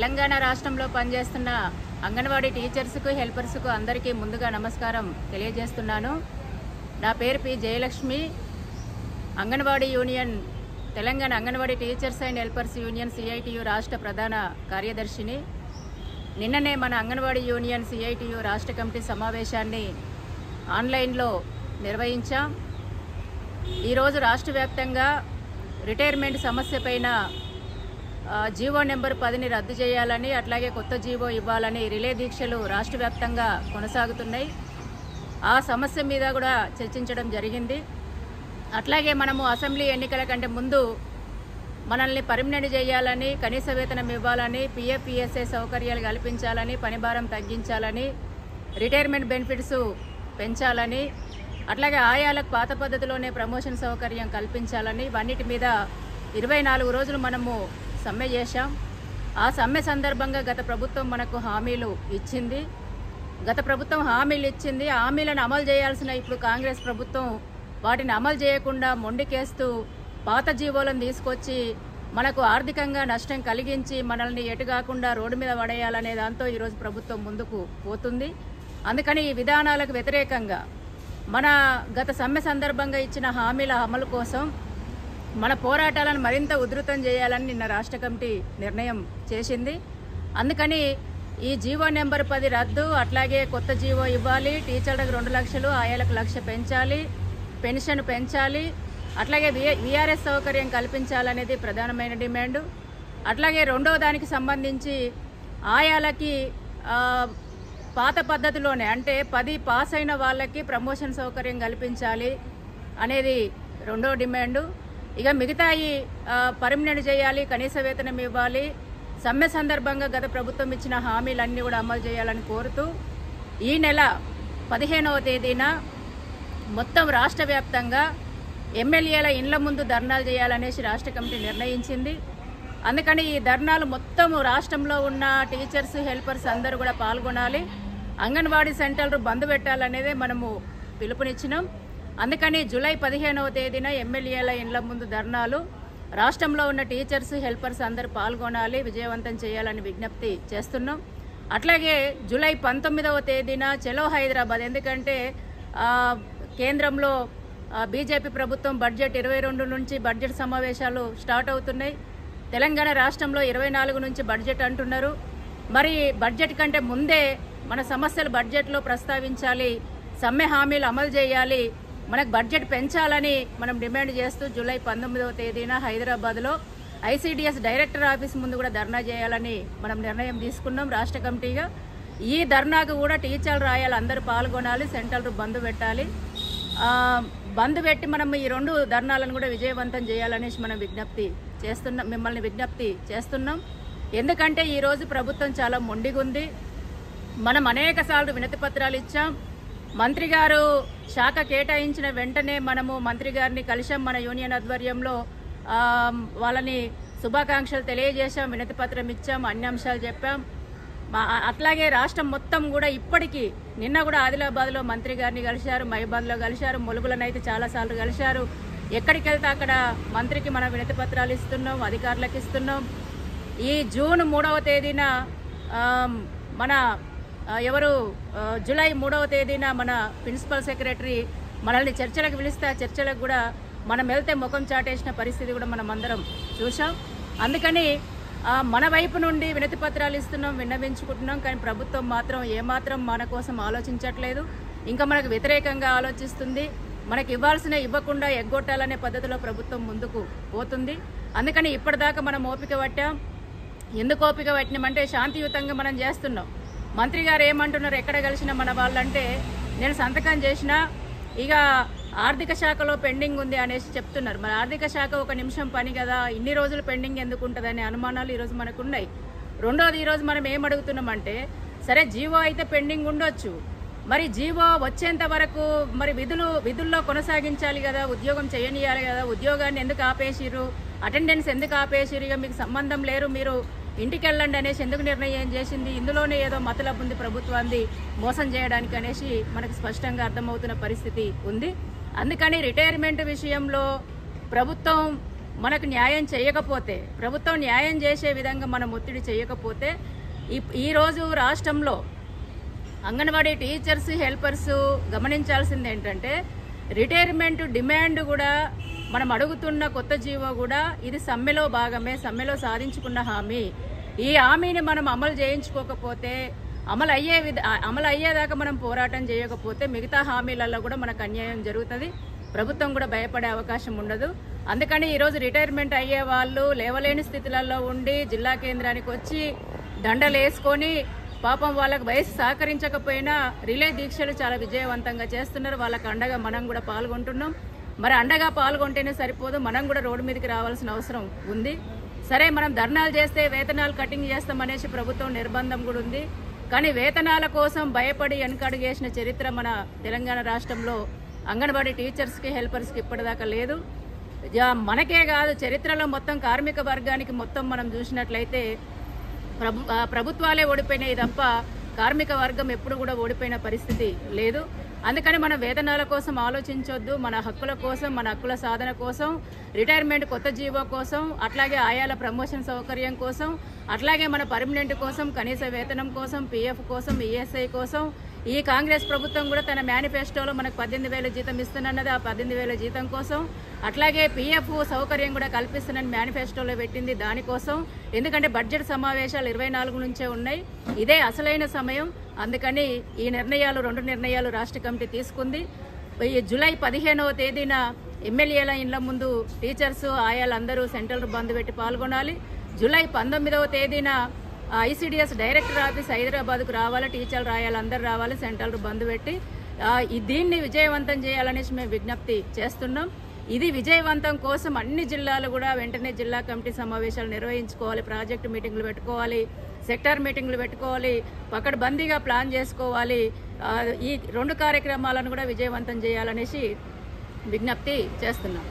తెలంగాణ రాష్ట్రంలో పనిచేస్తున్న అంగన్వాడీ టీచర్స్కు హెల్పర్స్కు అందరికీ ముందుగా నమస్కారం తెలియజేస్తున్నాను. నా పేరు P Jayalakshmi. Anganwadi union Telangana anganwadi teachers and helpers union CITU రాష్ట్ర ప్రధాన కార్యదర్శిని. నిన్ననే మన అంగన్వాడీ యూనియన్ CITU రాష్ట్ర కమిటీ సమావేశాన్ని ఆన్లైన్లో నిర్వహించాం. ఈరోజు రాష్ట్ర వ్యాప్తంగా రిటైర్మెంట్ సమస్య పైన జీవో నెంబర్ 10ని రద్దు చేయాలని, అట్లాగే కొత్త జీవో ఇవ్వాలని రిలే దీక్షలు రాష్ట్ర వ్యాప్తంగా కొనసాగుతున్నాయి. ఆ సమస్య మీద కూడా చర్చించడం జరిగింది. అట్లాగే మనము అసెంబ్లీ ఎన్నికల కంటే ముందు మనల్ని పర్మనెంట్ చేయాలని, కనీస వేతనం ఇవ్వాలని, PF PSA సౌకర్యాలు కల్పించాలని, పనిభారం తగ్గించాలని, రిటైర్మెంట్ బెనిఫిట్స్ పెంచాలని, అట్లాగే ఆయాలకు పాత పద్ధతిలోనే ప్రమోషన్ సౌకర్యం కల్పించాలని, ఇవన్నిటి మీద 24 రోజులు మనము సమ్మె చేశాం. ఆ సమ్మె సందర్భంగా గత ప్రభుత్వం మనకు హామీలు ఇచ్చింది. హామీలను అమలు చేయాల్సిన ఇప్పుడు కాంగ్రెస్ ప్రభుత్వం వాటిని అమలు చేయకుండా మొండికేస్తూ పాత జీవోలను తీసుకొచ్చి మనకు ఆర్థికంగా నష్టం కలిగించి మనల్ని ఎటుగాకుండా రోడ్డు మీద పడేయాలనే దాంతో ఈరోజు ప్రభుత్వం ముందుకు పోతుంది. అందుకని ఈ విధానాలకు వ్యతిరేకంగా మన గత సమ్మె సందర్భంగా ఇచ్చిన హామీల అమలు కోసం మన పోరాటాలను మరింత ఉధృతం చేయాలని నిన్న రాష్ట్ర కమిటీ నిర్ణయం చేసింది. అందుకని ఈ జీవో నెంబర్ 10 రద్దు, అట్లాగే కొత్త జీవో ఇవ్వాలి, టీచర్లకు 2 లక్షలు, ఆయాలకు 1 లక్ష పెంచాలి, పెన్షన్ పెంచాలి, అట్లాగే VRS సౌకర్యం కల్పించాలనేది ప్రధానమైన డిమాండు. అట్లాగే రెండో దానికి సంబంధించి ఆయాలకి పాత పద్ధతిలోనే అంటే 10 పాస్ అయిన వాళ్ళకి ప్రమోషన్ సౌకర్యం కల్పించాలి అనేది రెండో డిమాండు. ఇక మిగతాయి పర్మనెంట్ చేయాలి, కనీస వేతనం ఇవ్వాలి, సమ్మె సందర్భంగా గత ప్రభుత్వం ఇచ్చిన హామీలన్నీ కూడా అమలు చేయాలని కోరుతూ ఈ నెల 15వ తేదీన మొత్తం రాష్ట్ర వ్యాప్తంగా ఎమ్మెల్యేల ఇండ్ల ముందు ధర్నాలు చేయాలనేసి రాష్ట్ర కమిటీ నిర్ణయించింది. అందుకని ఈ ధర్నాలు మొత్తం రాష్ట్రంలో ఉన్న టీచర్స్, హెల్పర్స్ అందరూ కూడా పాల్గొనాలి. అంగన్వాడీ సెంటర్లు బంద్ పెట్టాలనేదే మనము పిలుపునిచ్చినాం. అందుకని జూలై 15వ తేదీన ఎమ్మెల్యేల ఇండ్ల ముందు ధర్నాలు రాష్ట్రంలో ఉన్న టీచర్స్, హెల్పర్స్ అందరూ పాల్గొనాలి, విజయవంతం చేయాలని విజ్ఞప్తి చేస్తున్నాం. అట్లాగే జూలై 19వ తేదీన చలో హైదరాబాద్, ఎందుకంటే కేంద్రంలో బీజేపీ ప్రభుత్వం బడ్జెట్ 22 నుంచి బడ్జెట్ సమావేశాలు స్టార్ట్ అవుతున్నాయి. తెలంగాణ రాష్ట్రంలో 24 నుంచి బడ్జెట్ అంటున్నారు. మరి బడ్జెట్ కంటే ముందే మన సమస్యలు బడ్జెట్లో ప్రస్తావించాలి, సమ్మె హామీలు అమలు చేయాలి, మనకు బడ్జెట్ పెంచాలని మనం డిమాండ్ చేస్తూ జూలై 19వ తేదీన హైదరాబాద్లో ICDS డైరెక్టర్ ఆఫీస్ ముందు కూడా ధర్నా చేయాలని మనం నిర్ణయం తీసుకున్నాం రాష్ట్ర కమిటీగా. ఈ ధర్నాకు కూడా టీచర్లు రాయాలి, అందరూ పాల్గొనాలి, సెంటర్లు బంద్ పెట్టాలి. బంద్ పెట్టి మనం ఈ 2 ధర్నాలను కూడా విజయవంతం చేయాలనేసి మనం మిమ్మల్ని విజ్ఞప్తి చేస్తున్నాం. ఎందుకంటే ఈరోజు ప్రభుత్వం చాలా మొండిగుంది. మనం అనేక సార్లు వినతి పత్రాలు ఇచ్చాం. మంత్రి గారు శాఖ కేటాయించిన వెంటనే మనము మంత్రి గారిని కలిసాం. మన యూనియన్ ఆధ్వర్యంలో వాళ్ళని శుభాకాంక్షలు తెలియజేశాం, వినతి పత్రం ఇచ్చాం, అన్ని అంశాలు చెప్పాం. అట్లాగే రాష్ట్రం మొత్తం కూడా ఇప్పటికీ నిన్న కూడా ఆదిలాబాద్లో మంత్రి గారిని కలిశారు, మహిబాద్లో కలిశారు, ములుగులనైతే చాలాసార్లు కలిశారు. ఎక్కడికి వెళ్తే అక్కడ మంత్రికి మనం వినతి పత్రాలు ఇస్తున్నాం, అధికారులకు ఇస్తున్నాం. ఈ జూన్ 3వ తేదీన జూలై 3వ తేదీన మన ప్రిన్సిపల్ సెక్రటరీ మనల్ని చర్చలకు పిలిస్తే ఆ చర్చలకు కూడా మనం వెళ్తే ముఖం చాటేసిన పరిస్థితి కూడా మనం అందరం చూసాం. అందుకని మన వైపు నుండి వినతి పత్రాలు ఇస్తున్నాం, విన్నవించుకుంటున్నాం. కానీ ప్రభుత్వం మాత్రం ఏమాత్రం మన కోసం ఆలోచించట్లేదు, ఇంకా మనకు వ్యతిరేకంగా ఆలోచిస్తుంది. మనకి ఇవ్వకుండా ఎగ్గొట్టాలనే పద్ధతిలో ప్రభుత్వం ముందుకు పోతుంది. అందుకని ఇప్పటిదాకా మనం ఓపిక పట్టాం. ఎందుకు ఓపిక పట్టినామంటే శాంతియుతంగా మనం చేస్తున్నాం. మంత్రి గారు ఏమంటున్నారు, ఎక్కడ కలిసిన మన వాళ్ళంటే నేను సంతకం చేసినా ఇక ఆర్థిక శాఖలో పెండింగ్ ఉంది అనేసి చెప్తున్నారు. మరి ఆర్థిక శాఖ ఒక నిమిషం పని కదా, ఇన్ని రోజులు పెండింగ్ ఎందుకు ఉంటుందనే అనుమానాలు ఈరోజు మనకు ఉన్నాయి. రెండోది, ఈరోజు మనం ఏం అడుగుతున్నామంటే సరే జీవో అయితే పెండింగ్ ఉండొచ్చు, మరి జీవో వచ్చేంత వరకు మరి విధుల్లో కొనసాగించాలి కదా, ఉద్యోగం చేయనియాలి కదా, ఉద్యోగాన్ని ఎందుకు ఆపేసిరు, అటెండెన్స్ ఎందుకు ఆపేసిరు, ఇక మీకు సంబంధం లేరు, మీరు ఇంటికి వెళ్ళండి అనేసి ఎందుకు నిర్ణయం చేసింది, ఇందులోనే ఏదో మతలబు ఉంది ప్రభుత్వాన్ని మోసం చేయడానికి అనేసి మనకు స్పష్టంగా అర్థమవుతున్న పరిస్థితి ఉంది. అందుకని రిటైర్మెంట్ విషయంలో ప్రభుత్వం మనకు న్యాయం చేయకపోతే, ప్రభుత్వం న్యాయం చేసే విధంగా మనం ఒత్తిడి చేయకపోతే ఈరోజు రాష్ట్రంలో అంగన్వాడీ టీచర్స్, హెల్పర్స్ గమనించాల్సింది ఏంటంటే రిటైర్మెంట్ డిమాండ్ కూడా మనం అడుగుతున్న కొత్త జీవో కూడా ఇది సమ్మెలో భాగమే, సమ్మెలో సాధించుకున్న హామీ. ఈ హామీని మనం అమలు చేయించుకోకపోతే, అమలు అయ్యేదాకా మనం పోరాటం చేయకపోతే మిగతా హామీలలో కూడా మనకు అన్యాయం జరుగుతుంది. ప్రభుత్వం కూడా భయపడే అవకాశం ఉండదు. అందుకని ఈరోజు రిటైర్మెంట్ అయ్యే వాళ్ళు లేవలేని స్థితులలో ఉండి జిల్లా కేంద్రానికి వచ్చి దండలు వేసుకొని పాపం వాళ్ళకు వయసు సహకరించకపోయినా రిలే దీక్షలు చాలా విజయవంతంగా చేస్తున్నారు. వాళ్ళకు అండగా మనం కూడా పాల్గొంటున్నాం. మరి అండగా పాల్గొంటేనే సరిపోదు, మనం కూడా రోడ్డు మీదకి రావాల్సిన అవసరం ఉంది. సరే, మనం ధర్నాలు చేస్తే వేతనాలు కటింగ్ చేస్తామనేసి ప్రభుత్వం నిర్బంధం కూడా ఉంది. కానీ వేతనాల కోసం భయపడి వెనకడుగేసిన చరిత్ర మన తెలంగాణ రాష్ట్రంలో అంగన్వాడీ టీచర్స్కి, హెల్పర్స్కి ఇప్పటిదాకా లేదు. మనకే కాదు, చరిత్రలో మొత్తం కార్మిక వర్గానికి మొత్తం మనం చూసినట్లయితే ప్రభుత్వాలే ఓడిపోయినాయి తప్ప కార్మిక వర్గం ఎప్పుడు కూడా ఓడిపోయిన పరిస్థితి లేదు. అందుకని మన వేతనాల కోసం ఆలోచించొద్దు, మన హక్కుల కోసం, మన హక్కుల సాధన కోసం, రిటైర్మెంట్ కొత్త జీవో కోసం, అట్లాగే ఆయాల ప్రమోషన్ సౌకర్యం కోసం, అట్లాగే మన పర్మనెంట్ కోసం, కనీస వేతనం కోసం, పిఎఫ్ కోసం, ఈఎస్ఐ కోసం ఈ కాంగ్రెస్ ప్రభుత్వం కూడా తన మేనిఫెస్టోలో మనకు 18,000 జీతం ఇస్తున్నది. ఆ 18,000 జీతం కోసం, అట్లాగే పిఎఫ్ సౌకర్యం కూడా కల్పిస్తున్నని మేనిఫెస్టోలో పెట్టింది దానికోసం. ఎందుకంటే బడ్జెట్ సమావేశాలు 24 నుంచే ఉన్నాయి. ఇదే అసలైన సమయం. అందుకని ఈ నిర్ణయాలు, 2 నిర్ణయాలు రాష్ట్ర కమిటీ తీసుకుంది. ఈ జూలై 15వ తేదీన ఎమ్మెల్యేల ఇండ్ల ముందు టీచర్స్, ఆయాలందరూ సెంట్రల్ బంద్ పెట్టి పాల్గొనాలి. జూలై 19వ తేదీన ఐసిడిఎస్ డైరెక్టర్ ఆఫీస్ హైదరాబాద్కు రావాలి, టీచర్లు రాయాలందరూ రావాలి, సెంట్రల్ బంద్ పెట్టి దీన్ని విజయవంతం చేయాలనేసి మేము విజ్ఞప్తి చేస్తున్నాం. ఇది విజయవంతం కోసం అన్ని జిల్లాలు కూడా వెంటనే జిల్లా కమిటీ సమావేశాలు నిర్వహించుకోవాలి, ప్రాజెక్టు మీటింగ్లు పెట్టుకోవాలి, సెక్టార్ మీటింగ్లు పెట్టుకోవాలి, పకడ్బందీగా ప్లాన్ చేసుకోవాలి. ఈ 2 కార్యక్రమాలను కూడా విజయవంతం చేయాలనేసి విజ్ఞప్తి చేస్తున్నాం.